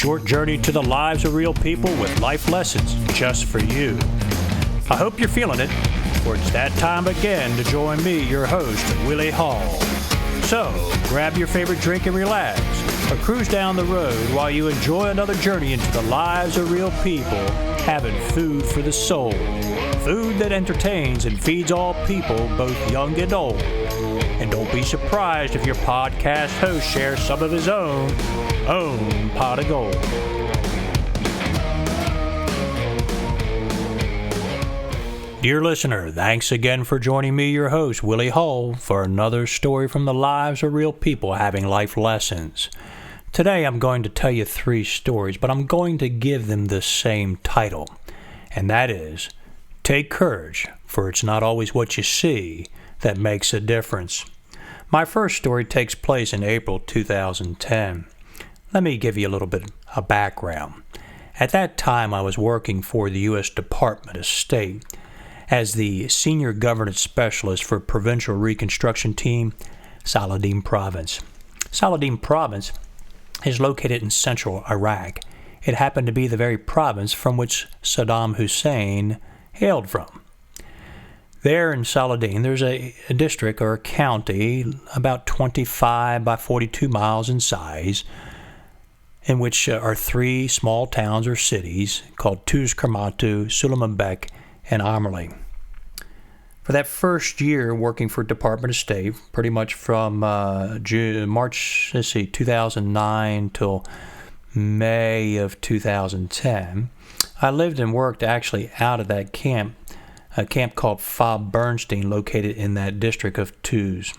short journey to the lives of real people with life lessons just for you. I hope you're feeling it, for it's that time again to join me, your host, Willie Hall. So, grab your favorite drink and relax, or cruise down the road while you enjoy another journey into the lives of real people, having food for the soul. Food that entertains and feeds all people, both young and old. And don't be surprised if your podcast host shares some of his own pot of gold. Dear listener, thanks again for joining me, your host, Willie Hull, for another story from the lives of real people having life lessons. Today I'm going to tell you 3 stories, but I'm going to give them the same title, and that is, Take Courage, for it's not always what you see that makes a difference. My first story takes place in April 2010. Let me give you a little bit of background. At that time, I was working for the U.S. Department of State as the Senior Governance Specialist for Provincial Reconstruction Team, Saladin Province. Saladin Province is located in central Iraq. It happened to be the very province from which Saddam Hussein hailed from. There in Saladin, there's a district or a county about 25 by 42 miles in size, in which are 3 small towns or cities called Tuz Kermatu, Suleimanbek, and Amerli. For that first year working for Department of State, pretty much from March 2009 till May of 2010, I lived and worked actually out of that camp, a camp called Fob Bernstein, located in that district of Tuz.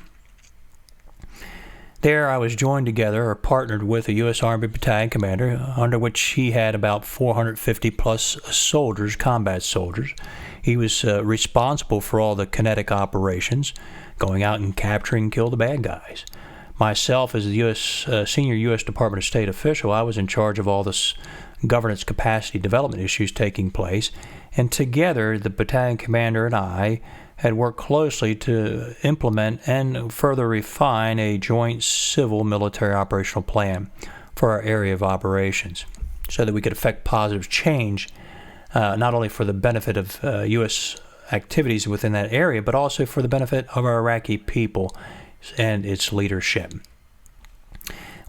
There I was joined together or partnered with a U.S. Army battalion commander, under which he had about 450 plus soldiers, combat soldiers. He was responsible for all the kinetic operations, going out and capturing and kill the bad guys. Myself, as the senior U.S. Department of State official, I was in charge of all this governance capacity development issues taking place, and together the battalion commander and I had worked closely to implement and further refine a joint civil-military operational plan for our area of operations so that we could effect positive change, not only for the benefit of U.S. activities within that area, but also for the benefit of our Iraqi people and its leadership.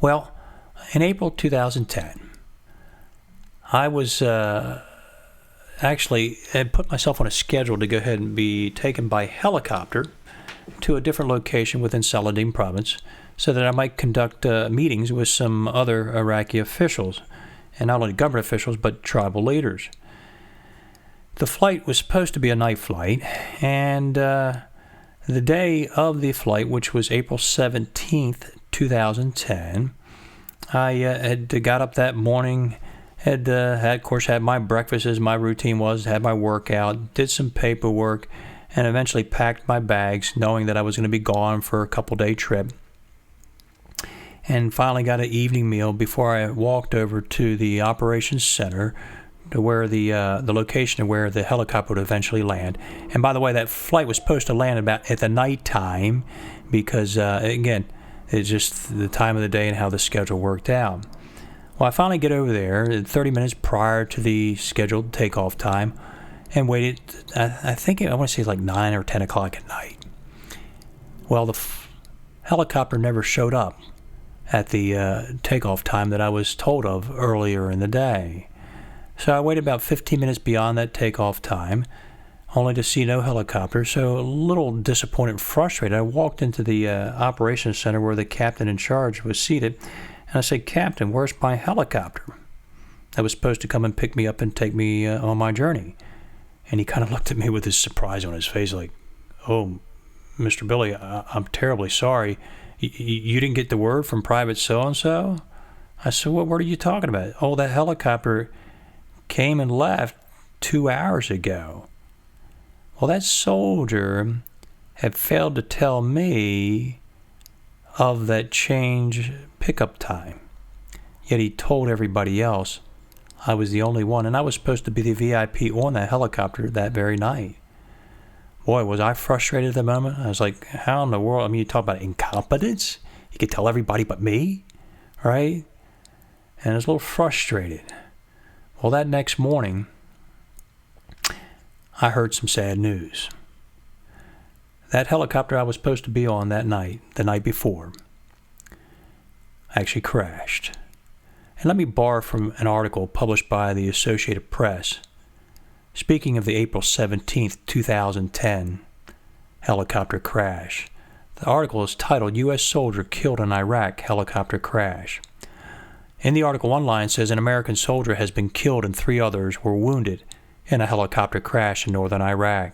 Well, in April 2010, I was actually had put myself on a schedule to go ahead and be taken by helicopter to a different location within Saladin province so that I might conduct meetings with some other Iraqi officials, and not only government officials, but tribal leaders. The flight was supposed to be a night flight, and the day of the flight, which was April 17th, 2010, I had got up that morning, had of course had my breakfast as my routine was, had my workout, did some paperwork, and eventually packed my bags, knowing that I was going to be gone for a couple-day trip. And finally got an evening meal before I walked over to the operations center, to where the location of where the helicopter would eventually land. And by the way, that flight was supposed to land about at the night time because, again, it's just the time of the day and how the schedule worked out. Well, I finally get over there 30 minutes prior to the scheduled takeoff time and waited, I want to say like 9 or 10 o'clock at night. Well, the helicopter never showed up at the takeoff time that I was told of earlier in the day. So I waited about 15 minutes beyond that takeoff time, only to see no helicopter. So a little disappointed and frustrated, I walked into the operations center where the captain in charge was seated, and I said, "Captain, where's my helicopter that was supposed to come and pick me up and take me on my journey?" And he kind of looked at me with this surprise on his face, like, "Oh, Mr. Billy, I'm terribly sorry. You didn't get the word from Private so-and-so?" I said, "What word are you talking about?" "Oh, that helicopter came and left 2 hours ago." Well, that soldier had failed to tell me of that change pickup time. Yet he told everybody else I was the only one, and I was supposed to be the VIP on that helicopter that very night. Boy, was I frustrated at the moment. I was like, how in the world? I mean, you talk about incompetence? You could tell everybody but me, right? and I was a little frustrated. Well, that next morning, I heard some sad news. That helicopter I was supposed to be on that night, the night before, actually crashed. And let me borrow from an article published by the Associated Press, speaking of the April 17th, 2010 helicopter crash. The article is titled, U.S. Soldier Killed in Iraq Helicopter Crash. In the article, one line says, an American soldier has been killed and 3 others were wounded in a helicopter crash in northern Iraq.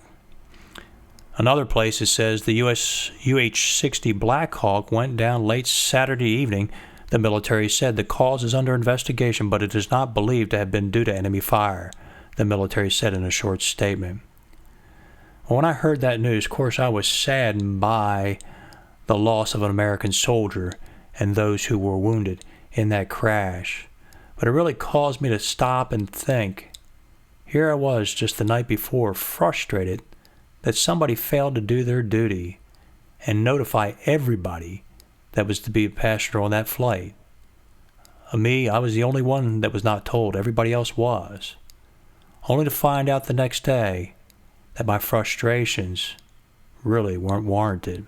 Another place it says the U.S. UH-60 Black Hawk went down late Saturday evening. The military said the cause is under investigation, but it is not believed to have been due to enemy fire, the military said in a short statement. Well, when I heard that news, of course, I was saddened by the loss of an American soldier and those who were wounded in that crash. But it really caused me to stop and think. Here I was just the night before, frustrated that somebody failed to do their duty and notify everybody that was to be a passenger on that flight. Me, I was the only one that was not told. Everybody else was. Only to find out the next day that my frustrations really weren't warranted.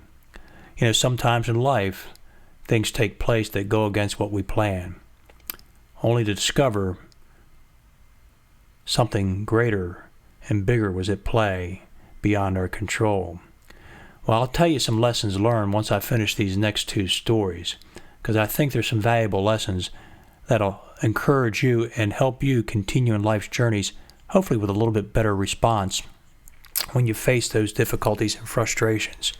You know, sometimes in life, things take place that go against what we plan, only to discover something greater and bigger was at play beyond our control. Well, I'll tell you some lessons learned once I finish these next 2 stories, because I think there's some valuable lessons that'll encourage you and help you continue in life's journeys, hopefully with a little bit better response when you face those difficulties and frustrations.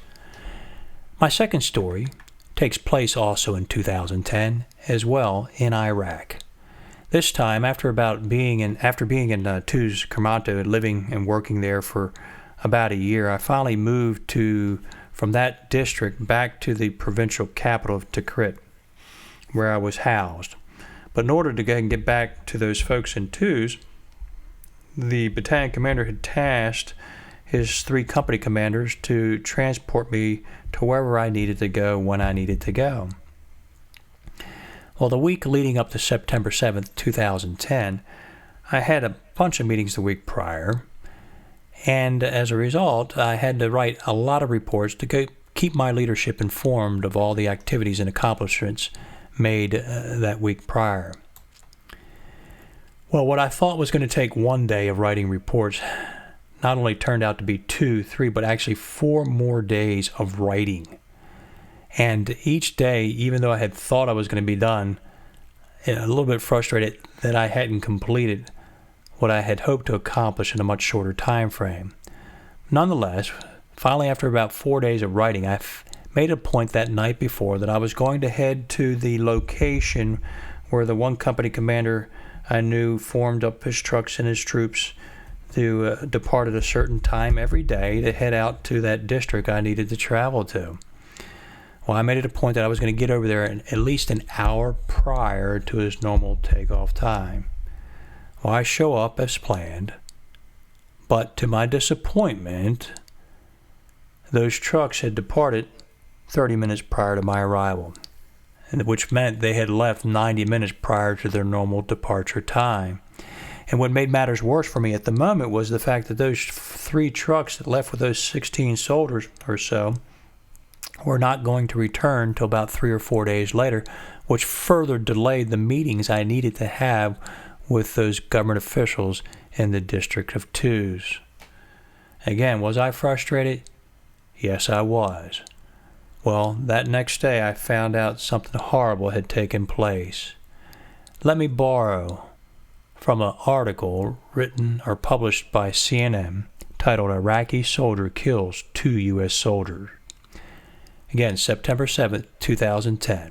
My second story takes place also in 2010 as well in Iraq. This time, after being in Tuz, Kermanto, living and working there for about a year, I finally moved from that district back to the provincial capital of Tikrit, where I was housed. But in order to get back to those folks in Tuz, the battalion commander had tasked his 3 company commanders to transport me to wherever I needed to go when I needed to go. Well, the week leading up to September 7th, 2010, I had a bunch of meetings the week prior, and as a result, I had to write a lot of reports to keep my leadership informed of all the activities and accomplishments made that week prior. Well, what I thought was going to take 1 day of writing reports not only turned out to be 2, 3, but actually 4 more days of writing. And each day, even though I had thought I was going to be done, a little bit frustrated that I hadn't completed what I had hoped to accomplish in a much shorter time frame. Nonetheless, finally after about 4 days of writing, I made a point that night before that I was going to head to the location where the one company commander I knew formed up his trucks and his troops to depart at a certain time every day to head out to that district I needed to travel to. Well, I made it a point that I was going to get over there at least an hour prior to his normal takeoff time. Well, I show up as planned, but to my disappointment, those trucks had departed 30 minutes prior to my arrival, which meant they had left 90 minutes prior to their normal departure time. And what made matters worse for me at the moment was the fact that those 3 trucks that left with those 16 soldiers or so were not going to return till about 3 or 4 days later, which further delayed the meetings I needed to have with those government officials in the district of Tuz. Again, was I frustrated? Yes, I was. Well, that next day I found out something horrible had taken place. Let me borrow from an article written or published by CNN titled Iraqi Soldier Kills 2 U.S. Soldiers. Again, September 7th, 2010.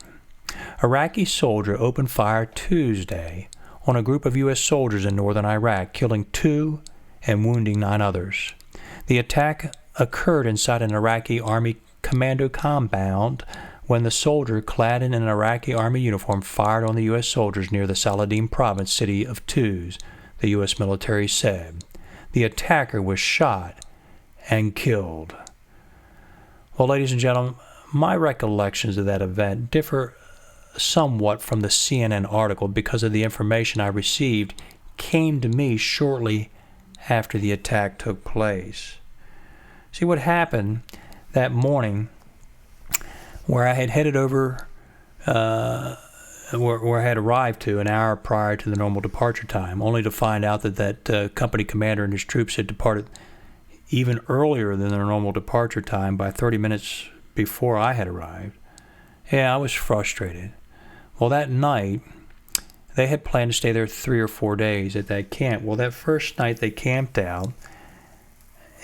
Iraqi soldier opened fire Tuesday on a group of U.S. soldiers in northern Iraq, killing 2 and wounding 9 others. The attack occurred inside an Iraqi Army commando compound when the soldier, clad in an Iraqi Army uniform, fired on the U.S. soldiers near the Saladin province city of Tuz, the U.S. military said. The attacker was shot and killed. Well, ladies and gentlemen, my recollections of that event differ somewhat from the CNN article because of the information I received came to me shortly after the attack took place. See, what happened that morning where I had headed over, where I had arrived to an hour prior to the normal departure time, only to find out that company commander and his troops had departed even earlier than their normal departure time by 30 minutes before I had arrived. Yeah, I was frustrated. Well, that night, they had planned to stay there 3 or 4 days at that camp. Well, that first night they camped out,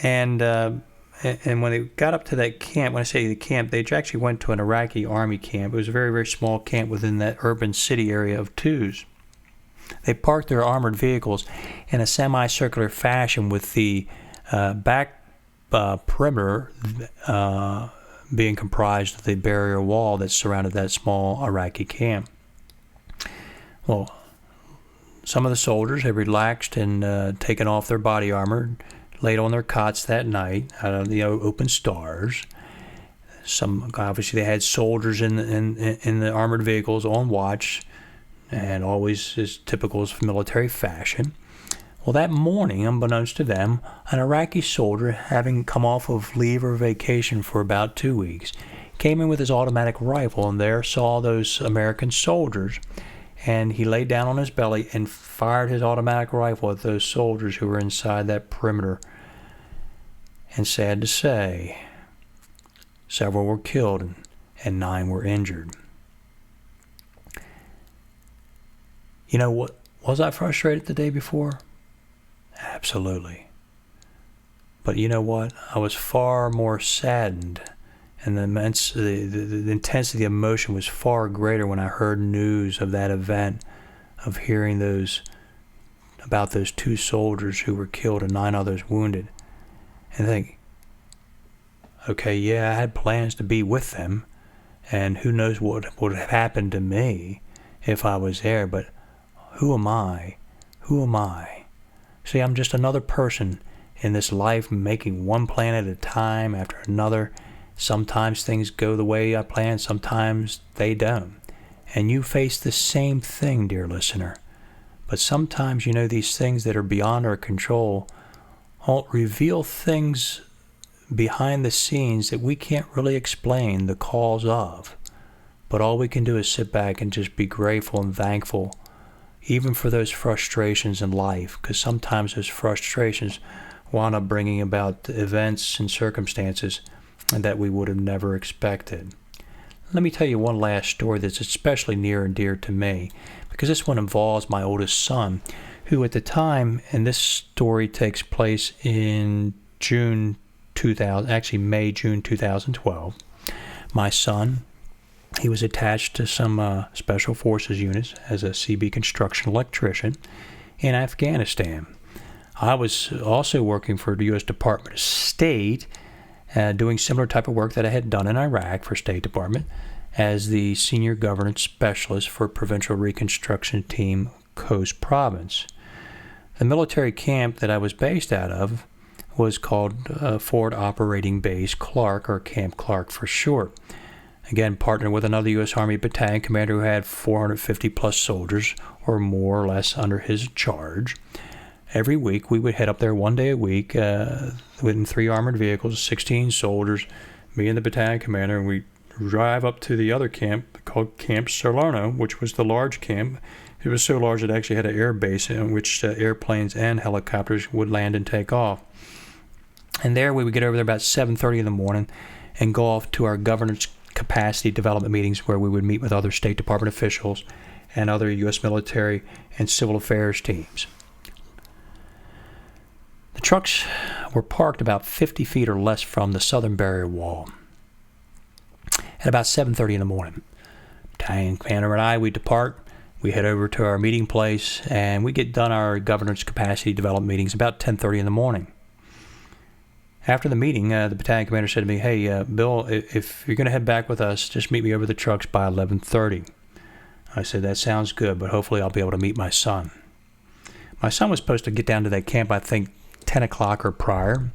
and when they got up to that camp, when I say the camp, they actually went to an Iraqi army camp. It was a very, very small camp within that urban city area of Tuz. They parked their armored vehicles in a semicircular fashion with the back perimeter being comprised of the barrier wall that surrounded that small Iraqi camp. Well, some of the soldiers had relaxed and taken off their body armor, laid on their cots that night out of the open stars. Some obviously they had soldiers in the armored vehicles on watch, and always as typical of military fashion. Well, that morning, unbeknownst to them, an Iraqi soldier, having come off of leave or vacation for about 2 weeks, came in with his automatic rifle and there saw those American soldiers, and he laid down on his belly and fired his automatic rifle at those soldiers who were inside that perimeter. And sad to say, several were killed and 9 were injured. You know what? Was I frustrated the day before? Absolutely. But you know what? I was far more saddened, and the intensity of the emotion was far greater when I heard news of that event, of hearing about those 2 soldiers who were killed and 9 others wounded. And think, okay, yeah, I had plans to be with them, and who knows what would have happened to me if I was there, but who am I? Who am I? See, I'm just another person in this life, making one plan at a time after another. Sometimes things go the way I plan, sometimes they don't. And you face the same thing, dear listener. But sometimes, these things that are beyond our control won't reveal things behind the scenes that we can't really explain the cause of. But all we can do is sit back and just be grateful and thankful, even for those frustrations in life, because sometimes those frustrations wind up bringing about events and circumstances that we would have never expected. Let me tell you one last story that's especially near and dear to me, because this one involves my oldest son, who at the time, and this story takes place in June 2012, my son, he was attached to some special forces units as a CB construction electrician in Afghanistan. I was also working for the U.S. Department of State, doing similar type of work that I had done in Iraq for State Department as the Senior Governance Specialist for Provincial Reconstruction Team, Coast Province. The military camp that I was based out of was called Forward Operating Base Clark, or Camp Clark for short. Again, partnered with another U.S. Army battalion commander who had 450 plus soldiers, or more or less, under his charge. Every week, we would head up there 1 day a week within 3 armored vehicles, 16 soldiers, me and the battalion commander, and we drive up to the other camp called Camp Salerno, which was the large camp. It was so large it actually had an air base in which airplanes and helicopters would land and take off. And there we would get over there about 7:30 in the morning and go off to our governance capacity development meetings, where we would meet with other State Department officials and other U.S. military and civil affairs teams. The trucks were parked about 50 feet or less from the southern barrier wall. At about 7:30 in the morning, battalion commander and I, we depart. We head over to our meeting place, and we get done our governance capacity development meetings about 10:30 in the morning. After the meeting, the battalion commander said to me, "Hey, Bill, if you're going to head back with us, just meet me over the trucks by 11:30. I said, "That sounds good, but hopefully I'll be able to meet my son." My son was supposed to get down to that camp, I think, 10 o'clock or prior.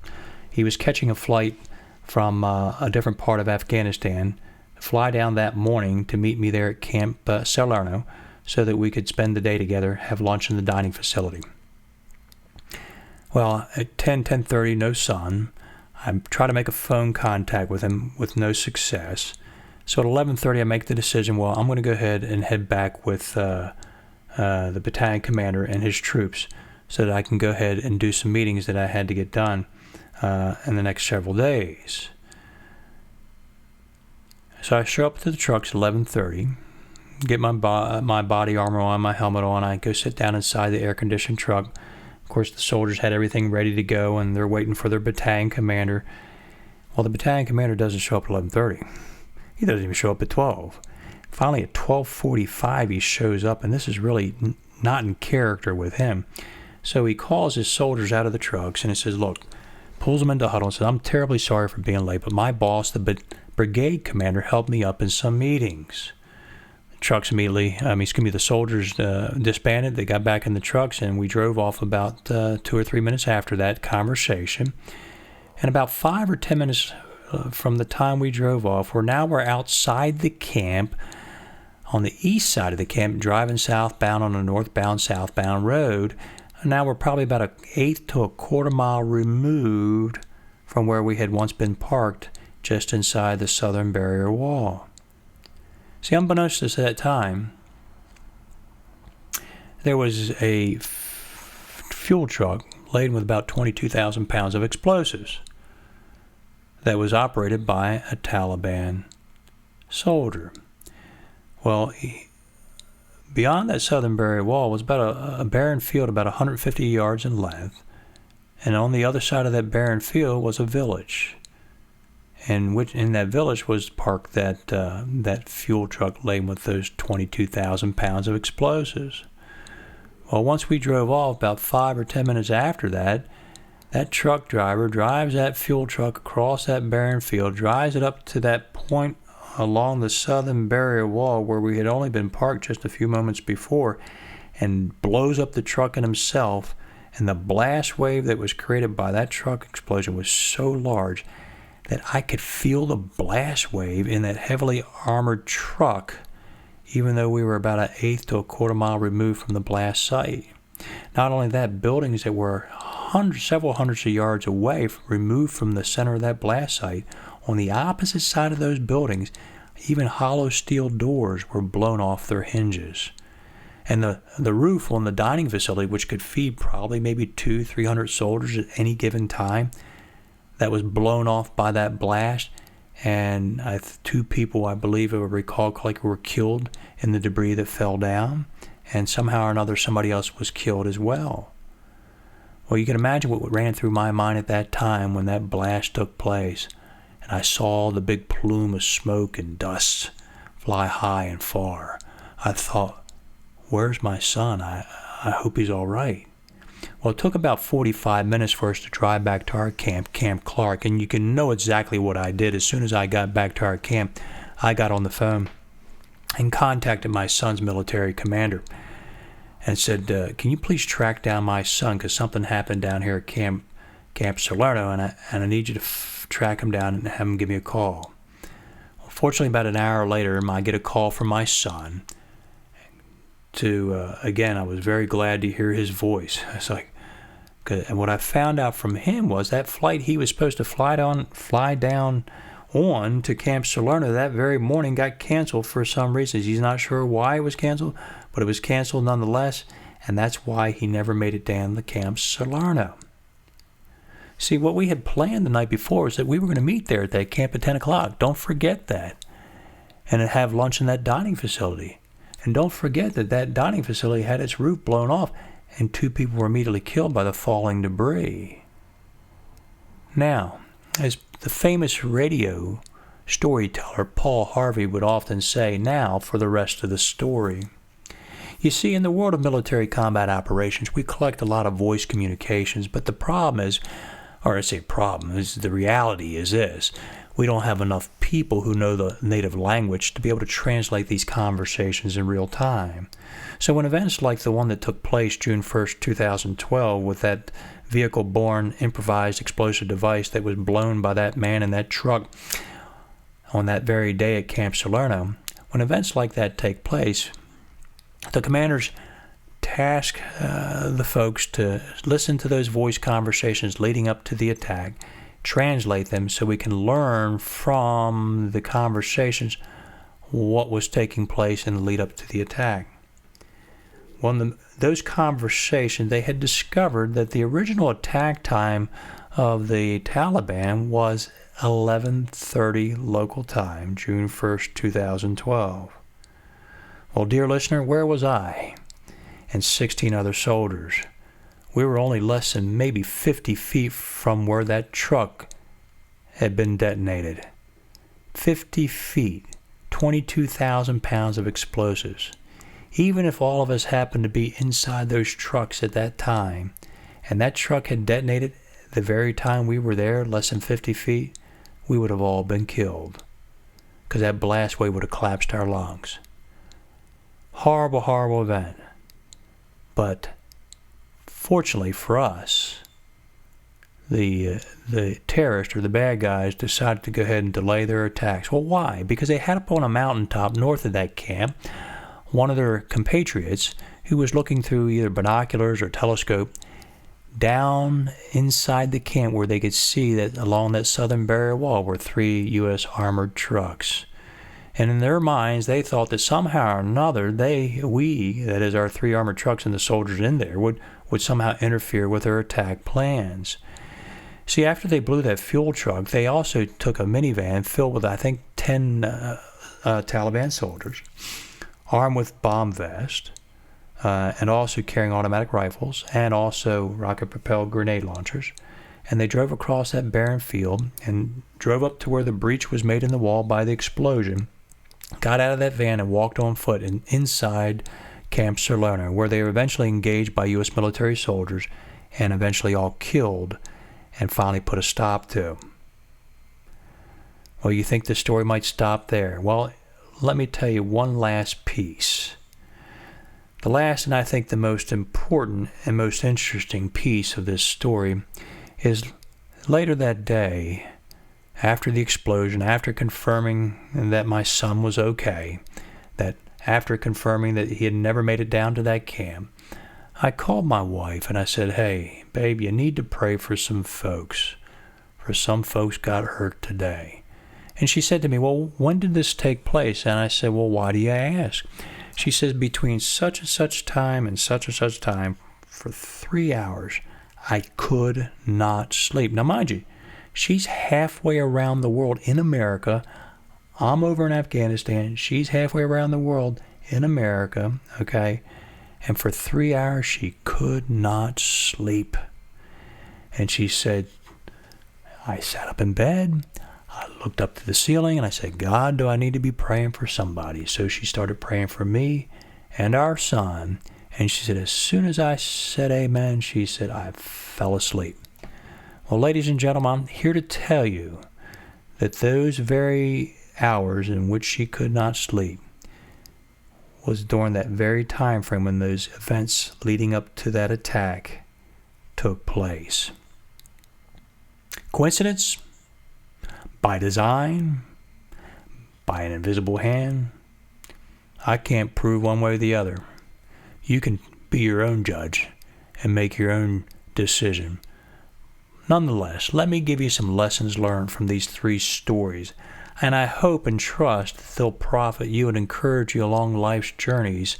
He was catching a flight from a different part of Afghanistan fly down that morning to meet me there at Camp Salerno so that we could spend the day together, have lunch in the dining facility. Well, at 10:30, no sun. I try to make a phone contact with him with no success. So at 11:30, I make the decision, well, I'm going to go ahead and head back with the battalion commander and his troops so that I can go ahead and do some meetings that I had to get done in the next several days. So I show up to the trucks at 11:30, get my body armor on, my helmet on. I go sit down inside the air-conditioned truck. Of course, the soldiers had everything ready to go, and they're waiting for their battalion commander. Well, the battalion commander doesn't show up at 11:30. He doesn't even show up at 12. Finally, at 12:45, he shows up, and this is really not in character with him. So he calls his soldiers out of the trucks, and he says, look, pulls them into huddle and says, I'm terribly sorry for being late, but my boss, the brigade commander, helped me up in some meetings. Trucks immediately, the soldiers disbanded. They got back in the trucks, and we drove off about 2 or 3 minutes after that conversation. And about 5 or 10 minutes from the time we drove off, we're outside the camp, on the east side of the camp, driving southbound on a northbound-southbound road. And now we're probably about an eighth to a quarter mile removed from where we had once been parked, just inside the southern barrier wall. See, unbeknownst to us at that time, there was a fuel truck laden with about 22,000 pounds of explosives that was operated by a Taliban soldier. Well, beyond that southern barrier wall was about a barren field about 150 yards in length, and on the other side of that barren field was a village. And in that village was parked that fuel truck laden with those 22,000 pounds of explosives. Well, once we drove off, about 5 or 10 minutes after that, that truck driver drives that fuel truck across that barren field, drives it up to that point along the southern barrier wall where we had only been parked just a few moments before, and blows up the truck and himself. And the blast wave that was created by that truck explosion was so large that I could feel the blast wave in that heavily armored truck, even though we were about an eighth to a quarter mile removed from the blast site. Not only that, buildings that were several hundreds of yards away, removed from the center of that blast site, on the opposite side of those buildings, even hollow steel doors were blown off their hinges. And the roof on the dining facility, which could feed probably maybe 200-300 soldiers at any given time, that was blown off by that blast, and 2 people, I believe, if I recall correctly, were killed in the debris that fell down, and somehow or another somebody else was killed as well. Well, you can imagine what ran through my mind at that time when that blast took place, and I saw the big plume of smoke and dust fly high and far. I thought, where's my son? I hope he's all right. Well, it took about 45 minutes for us to drive back to our camp, Camp Clark, and you can know exactly what I did. As soon as I got back to our camp, I got on the phone and contacted my son's military commander and said, can you please track down my son, because something happened down here at Camp Salerno, and I need you to track him down and have him give me a call. Well, fortunately, about an hour later, I get a call from my son. Again, I was very glad to hear his voice. It's like, and what I found out from him was that flight he was supposed to fly down on to Camp Salerno that very morning got canceled for some reasons. He's not sure why it was canceled, but it was canceled nonetheless, and that's why he never made it down to Camp Salerno. See, what we had planned the night before was that we were going to meet there at that camp at 10 o'clock. Don't forget that. And have lunch in that dining facility. And don't forget that dining facility had its roof blown off, and 2 people were immediately killed by the falling debris. Now, as the famous radio storyteller Paul Harvey would often say, now for the rest of the story. You see, in the world of military combat operations, we collect a lot of voice communications, but the problem is, or I say problem, is the reality is this. We don't have enough people who know the native language to be able to translate these conversations in real time. So when events like the one that took place June 1st, 2012, with that vehicle-borne improvised explosive device that was blown by that man in that truck on that very day at Camp Salerno, when events like that take place, the commanders task the folks to listen to those voice conversations leading up to the attack, translate them so we can learn from the conversations what was taking place in the lead up to the attack. Those conversations, they had discovered that the original attack time of the Taliban was 11:30 local time, June 1st, 2012. Well, dear listener, where was I and 16 other soldiers? We were only less than maybe 50 feet from where that truck had been detonated. 50 feet, 22,000 pounds of explosives. Even if all of us happened to be inside those trucks at that time, and that truck had detonated the very time we were there, less than 50 feet, we would have all been killed, because that blast wave would have collapsed our lungs. Horrible, horrible event. But fortunately for us, the terrorists or the bad guys decided to go ahead and delay their attacks. Well, why? Because they had up on a mountaintop north of that camp one of their compatriots who was looking through either binoculars or telescope down inside the camp where they could see that along that southern barrier wall were 3 U.S. armored trucks. And in their minds, they thought that somehow or another, we, that is our 3 armored trucks and the soldiers in there, would somehow interfere with their attack plans. See, after they blew that fuel truck, they also took a minivan filled with, I think, 10 Taliban soldiers, armed with bomb vests, and also carrying automatic rifles, and also rocket-propelled grenade launchers. And they drove across that barren field and drove up to where the breach was made in the wall by the explosion, got out of that van and walked on foot inside Camp Salerno, where they were eventually engaged by U.S. military soldiers and eventually all killed and finally put a stop to. Well, you think the story might stop there. Well, let me tell you one last piece. The last, and I think the most important and most interesting piece of this story is later that day, after the explosion, after confirming that my son was okay, that after confirming that he had never made it down to that camp, I called my wife and I said, "Hey, babe, you need to pray for some folks. For some folks got hurt today." And she said to me, "Well, when did this take place?" And I said, "Well, why do you ask?" She says, "Between such and such time and such time, for 3 hours, I could not sleep." Now, mind you, she's halfway around the world in America. I'm over in Afghanistan. She's halfway around the world in America, okay? And for 3 hours, she could not sleep. And she said, "I sat up in bed. I looked up to the ceiling and I said, 'God, do I need to be praying for somebody?' So she started praying for me and our son. And she said, as soon as I said amen, she said, I fell asleep." Well, ladies and gentlemen, I'm here to tell you that those very hours in which she could not sleep was during that very time frame when those events leading up to that attack took place. Coincidence? By design? By an invisible hand? I can't prove one way or the other. You can be your own judge and make your own decision. Nonetheless, let me give you some lessons learned from these 3 stories, and I hope and trust that they'll profit you and encourage you along life's journeys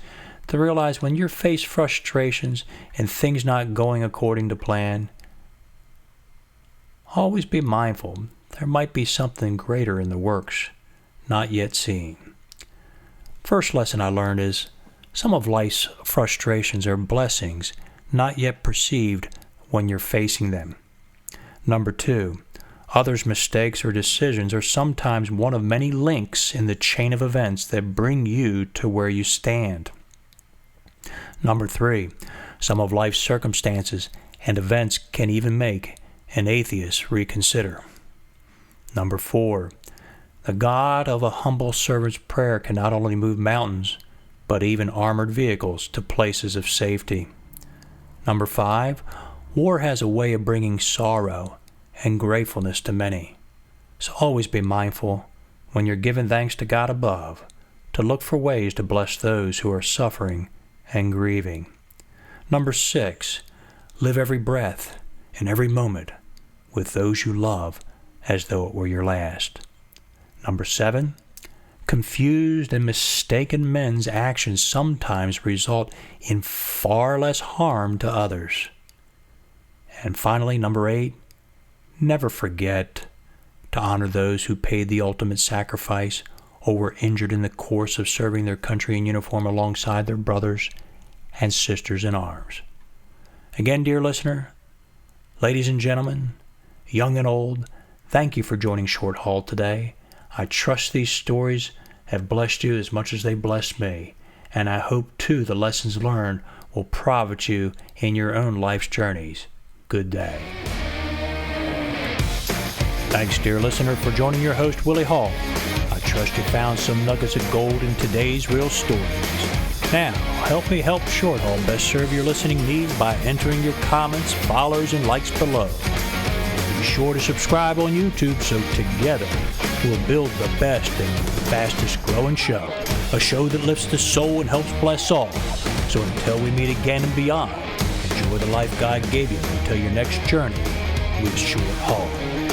to realize when you face frustrations and things not going according to plan, always be mindful there might be something greater in the works, not yet seen. First lesson I learned is some of life's frustrations are blessings not yet perceived when you're facing them. Number 2, others' mistakes or decisions are sometimes one of many links in the chain of events that bring you to where you stand. Number 3, some of life's circumstances and events can even make an atheist reconsider. Number 4, the God of a humble servant's prayer can not only move mountains, but even armored vehicles to places of safety. Number 5, war has a way of bringing sorrow and gratefulness to many. So always be mindful when you're giving thanks to God above, to look for ways to bless those who are suffering and grieving. Number 6, live every breath and every moment with those you love as though it were your last. Number 7, confused and mistaken men's actions sometimes result in far less harm to others. And finally, number 8, never forget to honor those who paid the ultimate sacrifice or were injured in the course of serving their country in uniform alongside their brothers and sisters in arms. Again, dear listener, ladies and gentlemen, young and old, thank you for joining Short Haul today. I trust these stories have blessed you as much as they blessed me, and I hope, too, the lessons learned will profit you in your own life's journeys. Good day. Thanks, dear listener, for joining your host, Willie Hall. I trust you found some nuggets of gold in today's real stories. Now, help me help Short Haul best serve your listening needs by entering your comments, follows, and likes below. Be sure to subscribe on YouTube so together we'll build the best and fastest growing show. A show that lifts the soul and helps bless all. So until we meet again and beyond, enjoy the life God gave you until your next journey with Short Haul.